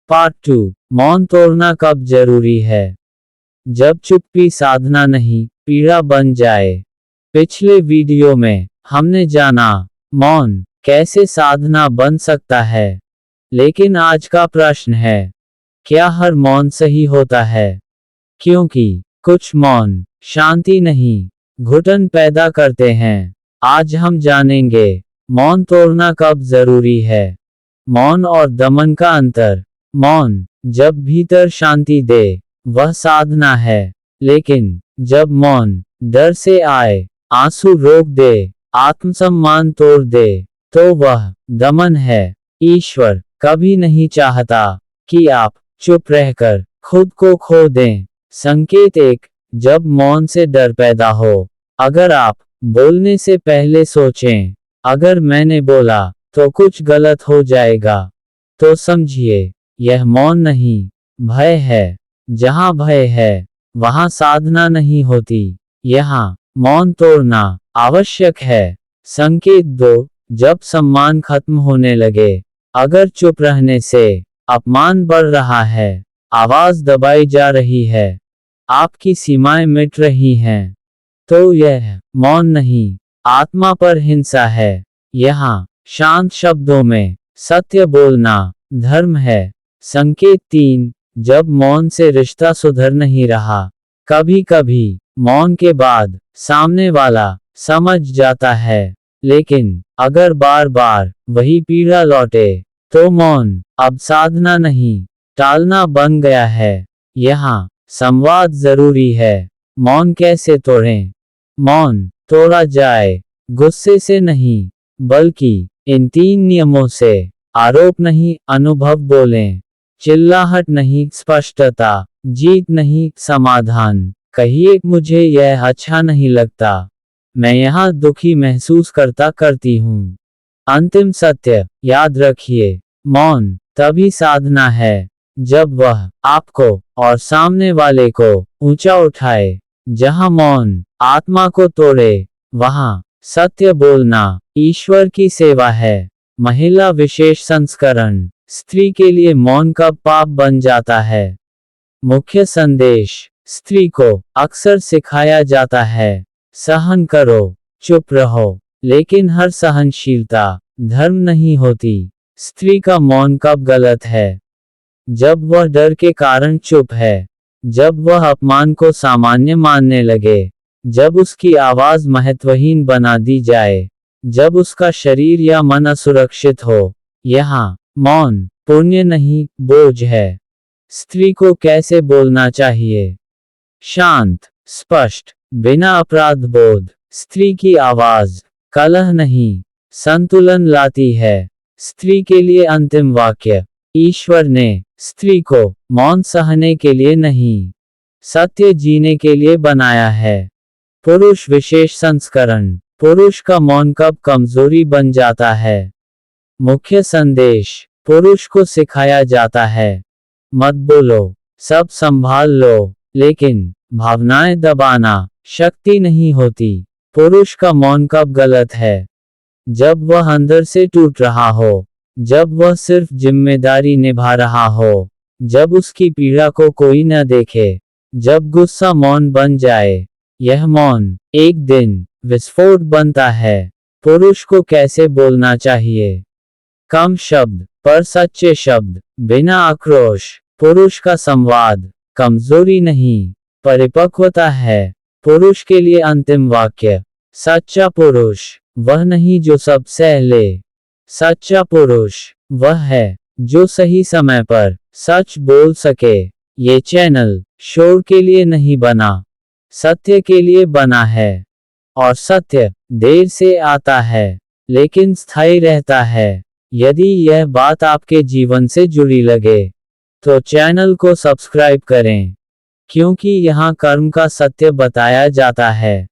Part 2। मौन तोड़ना कब जरूरी है? जब चुप्पी साधना नहीं, पीड़ा बन जाए। पिछले वीडियो में हमने जाना मौन कैसे साधना बन सकता है। लेकिन आज का प्रश्न है, क्या हर मौन सही होता है? क्योंकि कुछ मौन शांति नहीं, घुटन पैदा करते हैं। आज हम जानेंगे मौन तोड़ना कब जरूरी है। मौन और दमन का अंतर। मौन जब भीतर शांति दे, वह साधना है। लेकिन जब मौन डर से आए, आंसू रोक दे, आत्मसम्मान तोड़ दे, तो वह दमन है। ईश्वर कभी नहीं चाहता कि आप चुप रहकर खुद को खो दें। संकेत 1। जब मौन से डर पैदा हो। अगर आप बोलने से पहले सोचें, अगर मैंने बोला तो कुछ गलत हो जाएगा, तो समझिए यह मौन नहीं, भय है। जहां भय है, वहां साधना नहीं होती। यहाँ मौन तोड़ना आवश्यक है। संकेत 2। जब सम्मान खत्म होने लगे। अगर चुप रहने से अपमान बढ़ रहा है, आवाज दबाई जा रही है, आपकी सीमाएं मिट रही हैं, तो यह मौन नहीं, आत्मा पर हिंसा है। यहाँ शांत शब्दों में सत्य बोलना धर्म है। संकेत 3। जब मौन से रिश्ता सुधर नहीं रहा। कभी कभी मौन के बाद सामने वाला समझ जाता है, लेकिन अगर बार बार वही पीड़ा लौटे, तो मौन अब साधना नहीं, टालना बन गया है। यहाँ संवाद जरूरी है। मौन कैसे तोड़ें? मौन तोड़ा जाए गुस्से से नहीं, बल्कि इन 3 नियमों से। आरोप नहीं, अनुभव बोलें। चिल्लाहट नहीं, स्पष्टता। जीत नहीं, समाधान। कहिए, मुझे यह अच्छा नहीं लगता, मैं यहाँ दुखी महसूस करती हूँ। अंतिम सत्य याद रखिए, मौन तभी साधना है जब वह आपको और सामने वाले को ऊंचा उठाए। जहाँ मौन आत्मा को तोड़े, वहाँ सत्य बोलना ईश्वर की सेवा है। महिला विशेष संस्करण। स्त्री के लिए मौन कब पाप बन जाता है? मुख्य संदेश। स्त्री को अक्सर सिखाया जाता है, सहन करो, चुप रहो। लेकिन हर सहनशीलता धर्म नहीं होती। स्त्री का मौन कब गलत है? जब वह डर के कारण चुप है, जब वह अपमान को सामान्य मानने लगे, जब उसकी आवाज महत्वहीन बना दी जाए, जब उसका शरीर या मन असुरक्षित हो। यहाँ मौन पुण्य नहीं, बोझ है। स्त्री को कैसे बोलना चाहिए? शांत, स्पष्ट, बिना अपराध बोध। स्त्री की आवाज कलह नहीं, संतुलन लाती है। स्त्री के लिए अंतिम वाक्य। ईश्वर ने स्त्री को मौन सहने के लिए नहीं, सत्य जीने के लिए बनाया है। पुरुष विशेष संस्करण। पुरुष का मौन कब कमजोरी बन जाता है? मुख्य संदेश। पुरुष को सिखाया जाता है, मत बोलो, सब संभाल लो। लेकिन भावनाएं दबाना शक्ति नहीं होती। पुरुष का मौन कब गलत है? जब वह अंदर से टूट रहा हो, जब वह सिर्फ जिम्मेदारी निभा रहा हो, जब उसकी पीड़ा को कोई न देखे, जब गुस्सा मौन बन जाए। यह मौन एक दिन विस्फोट बनता है। पुरुष को कैसे बोलना चाहिए? कम शब्द पर सच्चे शब्द, बिना आक्रोश। पुरुष का संवाद कमजोरी नहीं, परिपक्वता है। पुरुष के लिए अंतिम वाक्य। सच्चा पुरुष वह नहीं जो सब सह ले। सच्चा पुरुष वह है जो सही समय पर सच बोल सके। ये चैनल शोर के लिए नहीं बना, सत्य के लिए बना है। और सत्य देर से आता है, लेकिन स्थायी रहता है। यदि यह बात आपके जीवन से जुड़ी लगे, तो चैनल को सब्सक्राइब करें, क्योंकि यहाँ कर्म का सत्य बताया जाता है।